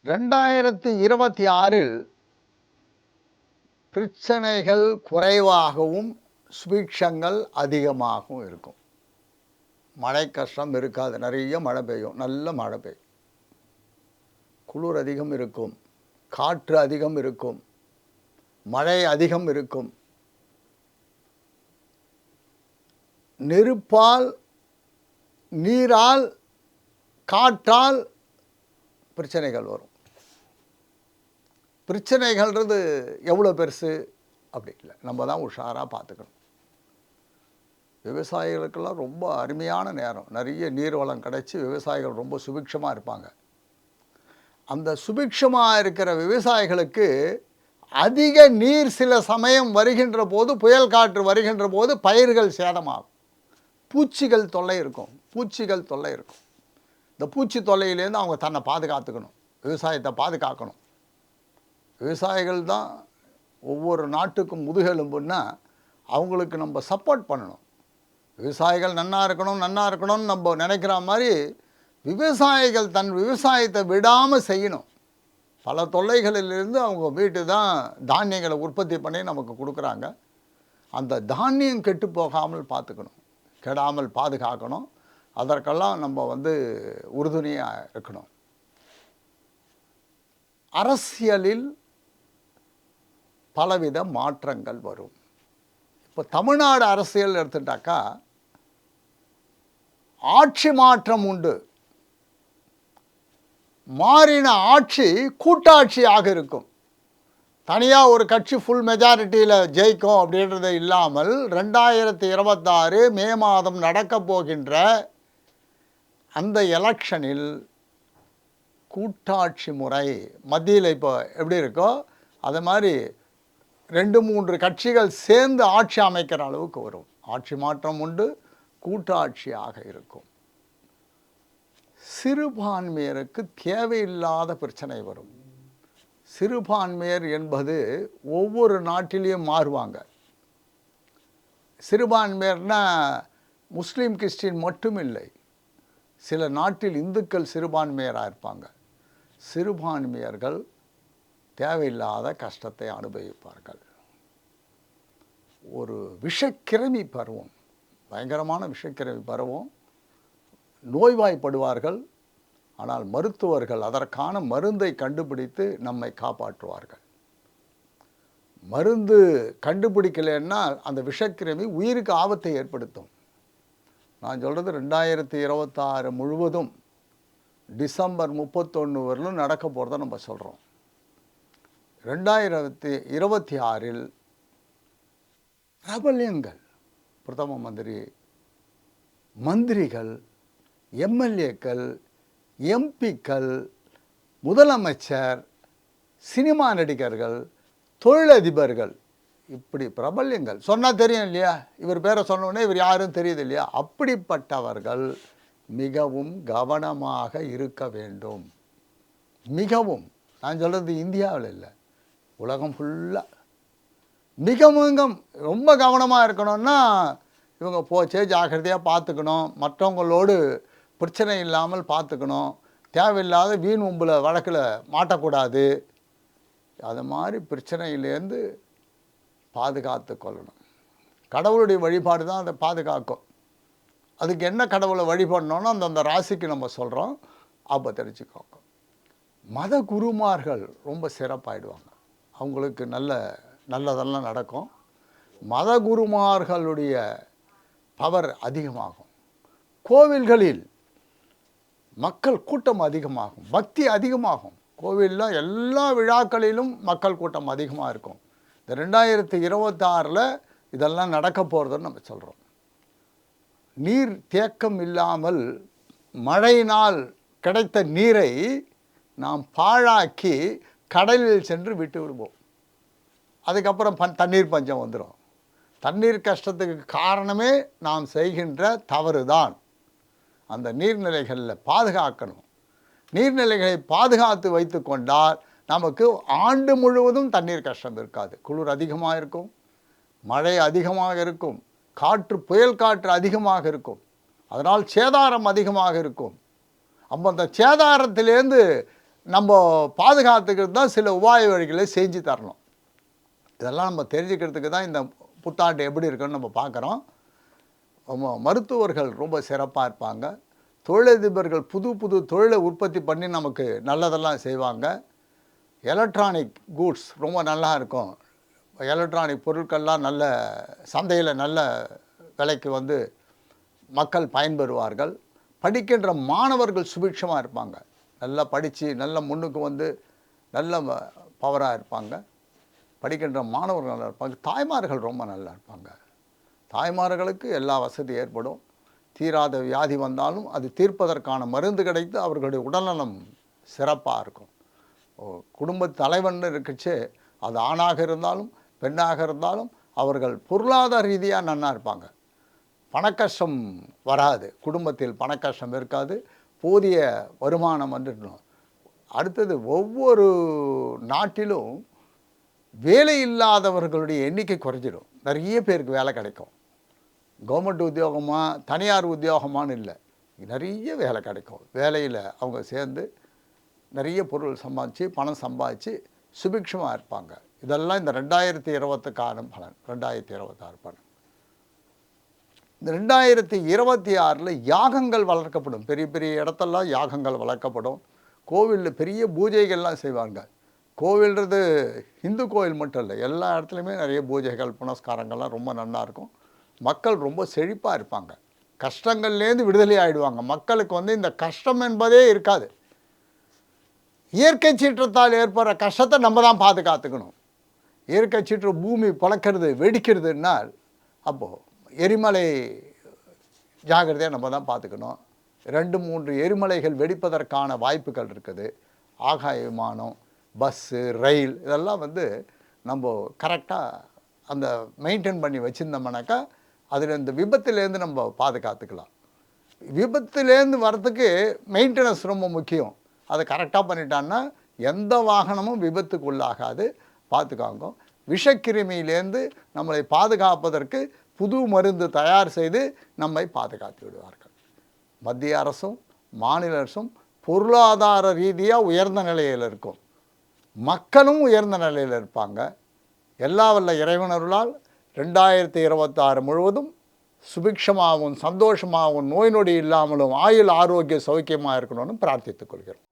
2026இல் பிரச்சனைகள் குறைவாகவும் சுபிக்ஷங்கள் அதிகமாகவும் இருக்கும். மழை கஷ்டம் இருக்காது. நிறைய மழை பெய்யும், நல்ல மழை பெய்யும். குளிர் அதிகம் இருக்கும், காற்று அதிகம் இருக்கும், மழை அதிகம் இருக்கும். நெருப்பால், நீரால், காற்றால் பிரச்சனைகள் வரும். பிரச்சனைகள்ன்றது எவ்வளோ பெருசு அப்படி இல்லை, நம்ம தான் உஷாராக பார்த்துக்கணும். விவசாயிகளுக்கெல்லாம் ரொம்ப அருமையான நேரம், நிறைய நீர் வளம் கிடைச்சி விவசாயிகள் ரொம்ப சுபிக்ஷமாக இருப்பாங்க. அந்த சுபிக்ஷமாக இருக்கிற விவசாயிகளுக்கு அதிக நீர் சில சமயம் வருகின்ற போது, புயல் காற்று வருகின்ற போது பயிர்கள் சேதமாகும். பூச்சிகள் தொல்லை இருக்கும், பூச்சிகள் தொல்லை இருக்கும். இந்த பூச்சி தொல்லையிலேருந்து அவங்க தன்னை பாதுகாத்துக்கணும், விவசாயத்தை பாதுகாக்கணும். விவசாயிகள் தான் ஒவ்வொரு நாட்டுக்கும் முதுகெலும்புன்னா அவங்களுக்கு நம்ம சப்போர்ட் பண்ணணும். விவசாயிகள் நன்னா இருக்கணும்னு நம்ம நினைக்கிற மாதிரி விவசாயிகள் தன் விவசாயத்தை விடாமல் செய்யணும். பல தொல்லைகளிலிருந்து அவங்க வீட்டு தான் தானியங்களை உற்பத்தி பண்ணி நமக்கு கொடுக்குறாங்க. அந்த தானியம் கெட்டு போகாமல் பார்த்துக்கணும், கெடாமல் பாதுகாக்கணும். அதற்கெல்லாம் நம்ம உறுதுணையாக இருக்கணும். அரசியலில் பலவித மாற்றங்கள் வரும். இப்போ தமிழ்நாடு அரசியல் எடுத்துட்டாக்கா ஆட்சி மாற்றம் உண்டு. மாறின ஆட்சி கூட்டாட்சியாக இருக்கும். தனியாக ஒரு கட்சி ஃபுல் மெஜாரிட்டியில் ஜெயிக்கும் அப்படின்றது இல்லாமல் 2026 மே மாதம் நடக்க போகின்ற அந்த எலெக்ஷனில் கூட்டாட்சி முறை மத்தியில் இப்போ எப்படி இருக்கோ அது மாதிரி 2-3 கட்சிகள் சேர்ந்து ஆட்சி அமைக்கிற அளவுக்கு வரும். ஆட்சி மாற்றம் உண்டு, கூட்டாட்சியாக இருக்கும். சிறுபான்மையருக்கு தேவையில்லாத பிரச்சனை வரும். சிறுபான்மையர் என்பது ஒவ்வொரு நாட்டிலையும் மாறுவாங்க. சிறுபான்மையர்னா முஸ்லீம் கிறிஸ்டின் மட்டும் இல்லை, சில நாட்டில் இந்துக்கள் சிறுபான்மையராக இருப்பாங்க. சிறுபான்மையர்கள் தேவையில்லாத கஷ்டத்தை அனுபவிப்பார்கள். ஒரு விஷக்கிருமி பருவம், பயங்கரமான விஷக்கிருமி பருவம், நோய்வாய்ப்படுவார்கள். ஆனால் மருத்துவர்கள் அதற்கான மருந்தை கண்டுபிடித்து நம்மை காப்பாற்றுவார்கள். மருந்து கண்டுபிடிக்கலைன்னா அந்த விஷக்கிருமி உயிருக்கு ஆபத்தை ஏற்படுத்தும். நான் சொல்கிறது 2026 முழுவதும் டிசம்பர் 31 வரலும் நடக்க போகிறத நம்ம சொல்கிறோம். 2026இல் பிரபல்யங்கள், பிரதம மந்திரி, மந்திரிகள், எம்எல்ஏக்கள், எம்பிக்கள், முதலமைச்சர், சினிமா நடிகர்கள், தொழிலதிபர்கள், இப்படி பிரபல்யங்கள் சொன்னால் தெரியும் இல்லையா, இவர் பேரை சொன்னோடனே இவர் யாரும் தெரியுது இல்லையா, அப்படிப்பட்டவர்கள் மிகவும் கவனமாக இருக்க வேண்டும். மிகவும், நான் சொல்கிறது இந்தியாவில் இல்லை, உலகம் ஃபுல்லாக மிகவும் ரொம்ப கவனமாக இருக்கணும்னா இவங்க போச்சே ஜாக்கிரதையாக பார்த்துக்கணும். மற்றவங்களோடு பிரச்சனை இல்லாமல் பார்த்துக்கணும். தேவையில்லாத வீண் உம்பில் வழக்கில் மாட்டக்கூடாது. அது மாதிரி பிரச்சனையிலேருந்து பாதுகாத்து கொள்ளணும். கடவுளுடைய வழிபாடு தான் அதை பாதுகாக்கும். அதுக்கு என்ன கடவுளை வழிபடணும்னு அந்தந்த ராசிக்கு நம்ம சொல்கிறோம், அப்போ தெரிஞ்சுக்கோங்க. மத குருமார்கள் ரொம்ப சிறப்பாயிடுவாங்க, அவங்களுக்கு நல்லதெல்லாம் நடக்கும். மத குருமார்களுடைய பவர் அதிகமாகும். கோவில்களில் மக்கள் கூட்டம் அதிகமாகும், பக்தி அதிகமாகும். கோவிலில் எல்லா விழாக்களிலும் மக்கள் கூட்டம் அதிகமாக இருக்கும். இந்த 2026 இதெல்லாம் நடக்க போகிறதுன்னு நம்ம சொல்கிறோம். நீர் தேக்கம் இல்லாமல் மழையினால் கிடைத்த நீரை நாம் பாழாக்கி கடலில் சென்று விட்டு விடுவோம். அதுக்கப்புறம் தண்ணீர் பஞ்சம் வந்துடும். தண்ணீர் கஷ்டத்துக்கு காரணமே நாம் செய்கின்ற தவறு தான். அந்த நீர்நிலைகளில் பாதுகாக்கணும். நீர்நிலைகளை பாதுகாத்து வைத்து கொண்டால் நமக்கு ஆண்டு முழுவதும் தண்ணீர் கஷ்டம் இருக்காது. குளிர் அதிகமாக இருக்கும், மழை அதிகமாக இருக்கும், காற்று புயல் காற்று அதிகமாக இருக்கும். அதனால் சேதாரம் அதிகமாக இருக்கும். அப்போ அந்த சேதாரத்திலேருந்து நம்ம பாதுகாத்துக்கிறது தான் சில உபாய வழிகளை செஞ்சு தரணும். இதெல்லாம் நம்ம தெரிஞ்சுக்கிறதுக்கு தான் இந்த புத்தாண்டு எப்படி இருக்குன்னு நம்ம பார்க்குறோம். மருத்துவர்கள் ரொம்ப சிறப்பாக இருப்பாங்க. தொழிலதிபர்கள் புது புது தொழிலை உற்பத்தி பண்ணி நமக்கு நல்லதெல்லாம் செய்வாங்க. எலக்ட்ரானிக் கூட்ஸ் ரொம்ப நல்லா இருக்கும். எலக்ட்ரானிக் பொருட்கள்லாம் நல்ல சந்தையில் நல்ல விலைக்கு வந்து மக்கள் பயன்பெறுவார்கள். படிக்கின்ற மாணவர்கள் சுபிட்சமாக இருப்பாங்க. நல்லா படித்து நல்ல முன்னுக்கு வந்து நல்ல பவராக இருப்பாங்க. படிக்கின்ற மாணவர்கள் நல்லா இருப்பாங்க. தாய்மார்கள் ரொம்ப நல்லா இருப்பாங்க. தாய்மார்களுக்கு எல்லா வசதி ஏற்படும். தீராத வியாதி வந்தாலும் அது தீர்ப்பதற்கான மருந்து கிடைத்து அவர்களுடைய உடல்நலம் சிறப்பாக இருக்கும். குடும்ப தலைவன் இருக்கச்சே அது ஆணாக இருந்தாலும் பெண்ணாக இருந்தாலும் அவர்கள் பொருளாதார ரீதியாக நன்னா இருப்பாங்க. பணக்கஷ்டம் வராது. குடும்பத்தில் பணக்கஷ்டம் இருக்காது. போதிய வருமானம் வந்துடணும். அடுத்தது ஒவ்வொரு நாட்டிலும் வேலை இல்லாதவர்களுடைய எண்ணிக்கை குறைஞ்சிடும். நிறைய பேருக்கு வேலை கிடைக்கும். கவர்மெண்ட் உத்தியோகமாக தனியார் உத்தியோகமானு இல்லை, நிறைய வேலை கிடைக்கும். வேலையில் அவங்க சேர்ந்து நிறைய பொருள் சம்பாதிச்சு பணம் சம்பாதிச்சு சுபிக்ஷமாக இருப்பாங்க. இதெல்லாம் இந்த 2020க்கான பலன். 2026 பலன். இந்த 2026 யாகங்கள் வளர்க்கப்படும். பெரிய பெரிய இடத்தெல்லாம் யாகங்கள் வளர்க்கப்படும். கோவிலில் பெரிய பூஜைகள்லாம் செய்வாங்க. கோவில்ன்றது இந்து கோவில் மட்டும் இல்லை, எல்லா இடத்துலையுமே நிறைய பூஜைகள் புனஸ்காரங்கள்லாம் ரொம்ப நல்லாயிருக்கும். மக்கள் ரொம்ப செழிப்பாக இருப்பாங்க. கஷ்டங்கள்லேருந்து விடுதலை ஆகிடுவாங்க. மக்களுக்கு வந்து இந்த கஷ்டம் என்பதே இருக்காது. இயற்கை சீற்றத்தால் ஏற்படுற கஷ்டத்தை நம்ம தான் பாதுகாத்துக்கணும். இயற்கை சீற்றம் பூமி பழக்கிறது வெடிக்கிறதுனால் அப்போது எரிமலை ஜாகிரதையாக நம்ம தான் பார்த்துக்கணும். 2-3 எரிமலைகள் வெடிப்பதற்கான வாய்ப்புகள் இருக்குது. ஆகாய விமானம், பஸ்ஸு, ரயில் இதெல்லாம் வந்து நம்ம கரெக்டாக அந்த மெயின்டைன் பண்ணி வச்சுருந்தோம்னாக்கா அதில் இந்த விபத்துலேருந்து நம்ம பாதுகாத்துக்கலாம். விபத்துலேருந்து வரத்துக்கு மெயின்டெனன்ஸ் ரொம்ப முக்கியம். அதை கரெக்டாக பண்ணிட்டான்னா எந்த வாகனமும் விபத்துக்கு உள்ளாகாது. பார்த்துக்காங்க. விஷக்கிருமியிலேருந்து நம்மளை பாதுகாப்பதற்கு புது மருந்து தயார் செய்து நம்மை பாதுகாத்து விடுவார்கள். மத்திய அரசும் மாநில அரசும் பொருளாதார ரீதியாக உயர்ந்த நிலையில் இருக்கும். மக்களும் உயர்ந்த நிலையில் இருப்பாங்க. எல்லா வல்ல இறைவனருளால் 2026 முழுவதும் சுபிக்ஷமாகவும் சந்தோஷமாகவும் நோய் நொடி இல்லாமலும் ஆயுள் ஆரோக்கிய சௌக்கியமாக இருக்கணும்னு பிரார்த்தித்துக் கொள்கிறோம்.